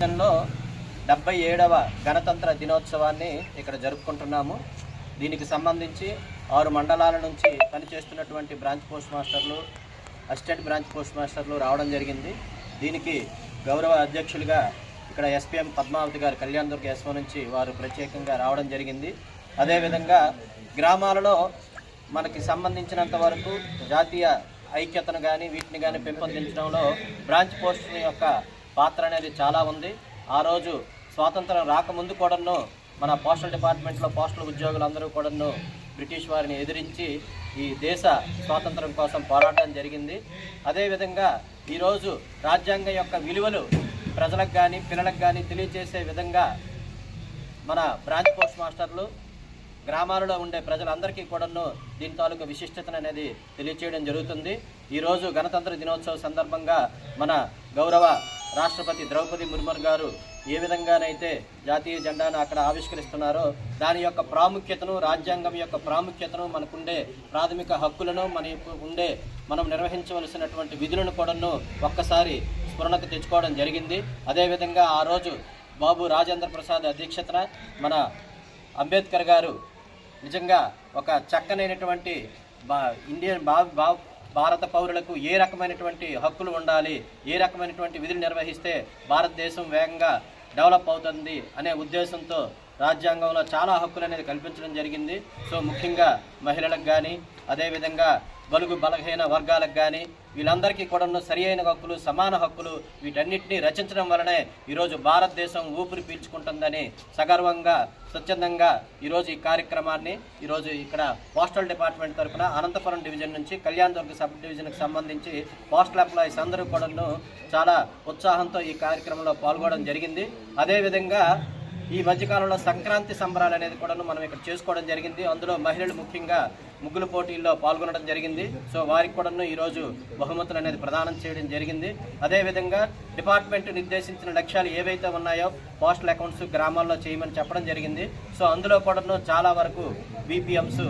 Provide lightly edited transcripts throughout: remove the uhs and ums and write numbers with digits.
లో 77వ గణతంత్ర దినోత్సవాన్ని ఇక్కడ జరుపుకుంటున్నాము. దీనికి సంబంధించి 6 మండలాల నుంచి పనిచేస్తున్నటువంటి బ్రాంచ్ పోస్ట్ మాస్టర్లు, అసిస్టెంట్ బ్రాంచ్ పోస్ట్ మాస్టర్లు రావడం జరిగింది. దీనికి గౌరవ అధ్యక్షులుగా ఇక్కడ ఎస్పీఎం పద్మావతి గారు కళ్యాణదుర్గ ఎస్ఓ నుంచి వారు ప్రత్యేకంగా రావడం జరిగింది. అదేవిధంగా గ్రామాలలో మనకి సంబంధించినంత వరకు జాతీయ ఐక్యతను కానీ వీటిని కానీ పెంపొందించడంలో బ్రాంచ్ పోస్ట్ యొక్క పాత్ర అనేది చాలా ఉంది. ఆ రోజు స్వాతంత్రం రాకముందు కూడాను మన పోస్టల్ డిపార్ట్మెంట్లో పోస్టల్ ఉద్యోగులందరూ కూడాను బ్రిటిష్ వారిని ఎదిరించి ఈ దేశ స్వాతంత్రం కోసం పోరాటం జరిగింది. అదేవిధంగా ఈరోజు రాజ్యాంగం యొక్క విలువలు ప్రజలకు కానీ పిల్లలకు కానీ తెలియజేసే విధంగా మన బ్రాంచ్ పోస్ట్ మాస్టర్లు గ్రామాలలో ఉండే ప్రజలందరికీ కూడాను దీని తాలూకు విశిష్టతను అనేది తెలియచేయడం జరుగుతుంది. ఈరోజు గణతంత్ర దినోత్సవ సందర్భంగా మన గౌరవ రాష్ట్రపతి ద్రౌపది ముర్ము గారు ఏ విధంగానైతే జాతీయ జెండాను అక్కడ ఆవిష్కరిస్తున్నారో దాని యొక్క ప్రాముఖ్యతను, రాజ్యాంగం యొక్క ప్రాముఖ్యతను, మనకుండే ప్రాథమిక హక్కులను, మనం నిర్వహించవలసినటువంటి విధులను కూడాను ఒక్కసారి స్ఫురణకు తెచ్చుకోవడం జరిగింది. అదేవిధంగా ఆ రోజు బాబు రాజేంద్ర ప్రసాద్ అధ్యక్షతన మన అంబేద్కర్ గారు నిజంగా ఒక చక్కనైనటువంటి భారత పౌరులకు ఏ రకమైనటువంటి హక్కులు ఉండాలి, ఏ రకమైనటువంటి విధులు నిర్వహిస్తే భారతదేశం వేగంగా డెవలప్ అవుతుంది అనే ఉద్దేశంతో రాజ్యాంగంలో చాలా హక్కులు అనేది కల్పించడం జరిగింది. సో ముఖ్యంగా మహిళలకు కానీ, అదేవిధంగా బలుగు బలహీన వర్గాలకు కానీ వీళ్ళందరికీ కూడా సరి అయిన హక్కులు, సమాన హక్కులు వీటన్నిటినీ రచించడం వలనే ఈరోజు భారతదేశం ఊపిరి పీల్చుకుంటుందని సగర్వంగా స్వచ్ఛందంగా ఈరోజు ఈ కార్యక్రమాన్ని ఈరోజు ఇక్కడ పోస్టల్ డిపార్ట్మెంట్ తరఫున అనంతపురం డివిజన్ నుంచి కళ్యాణదుర్గ సబ్ డివిజన్కి సంబంధించి పోస్టల్ ఎంప్లాయీస్ అందరూ కూడాను చాలా ఉత్సాహంతో ఈ కార్యక్రమంలో పాల్గొనడం జరిగింది. అదేవిధంగా ఈ మధ్యకాలంలో సంక్రాంతి సంబరాలు అనేది కూడా మనం ఇక్కడ చేసుకోవడం జరిగింది. అందులో మహిళలు ముఖ్యంగా ముగ్గుల పోటీల్లో పాల్గొనడం జరిగింది. సో వారికి కూడా ఈరోజు బహుమతులు అనేది ప్రదానం చేయడం జరిగింది. అదేవిధంగా డిపార్ట్మెంట్ నిర్దేశించిన లక్ష్యాలు ఏవైతే ఉన్నాయో పోస్టల్ అకౌంట్స్ గ్రామాల్లో చేయమని చెప్పడం జరిగింది. సో అందులో కూడా చాలా వరకు బీపీఎంస్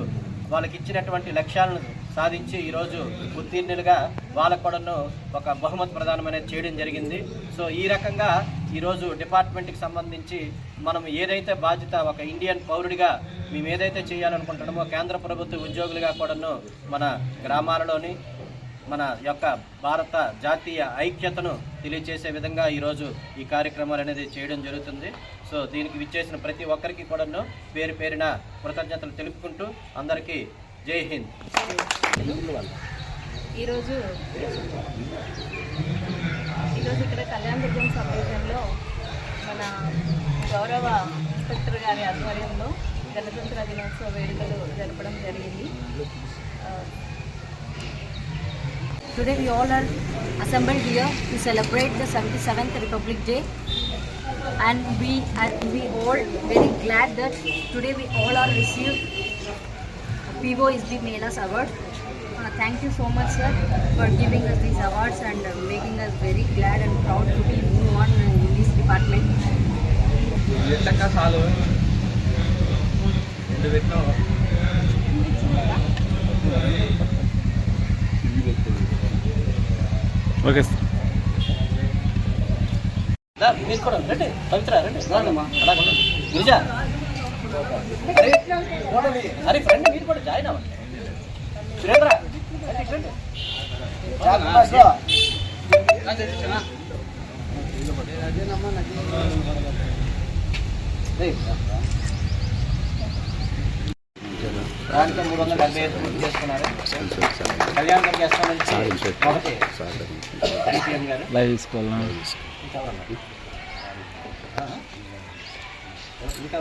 వాళ్ళకి ఇచ్చినటువంటి లక్ష్యాలను సాధించి ఈరోజు ఉత్తీర్ణులుగా వాళ్ళకు కూడాను ఒక బహుమతి ప్రదానం అనేది చేయడం జరిగింది. సో ఈ రకంగా ఈరోజు డిపార్ట్మెంట్కి సంబంధించి మనం ఏదైతే బాధ్యత ఒక ఇండియన్ పౌరుడిగా మేము ఏదైతే చేయాలనుకుంటున్నామో కేంద్ర ప్రభుత్వ ఉద్యోగులుగా కూడాను మన గ్రామాలలోని మన యొక్క భారత జాతీయ ఐక్యతను తెలియజేసే విధంగా ఈరోజు ఈ కార్యక్రమాలు అనేది చేయడం జరుగుతుంది. సో దీనికి విచ్చేసిన ప్రతి ఒక్కరికి కూడాను పేరు పేరిన కృతజ్ఞతలు తెలుపుకుంటూ అందరికీ జై హింద్. ఈరోజు ఇక్కడ కళ్యాణదుర్గం సబ్ డివిజన్లో మన గౌరవ ఇన్స్పెక్టర్ గారి ఆధ్వర్యంలో గణతంత్ర దినోత్సవ వేడుకలు జరపడం జరిగింది. Today we all are assembled here to celebrate the 77th Republic Day, and we all very glad that today we all are received POSB Melas Award. Thank you so much, sir, for giving us these awards and making us very glad and proud to be move on in this department. Okay sir. మీరు కూడా రండి, పవిత్ర రండి, అలా గిరిజా అరే friend మీరు కూడా join అవ్వండి. సురేంద్ర దాంట్లో 375 పూర్తి చేసుకున్నారు. కళ్యాణదుర్గ ఎస్ఓ నుంచి ఒకటి ఐపీఎం గారు లైవ్ తీసుకోవాలా ఇంకా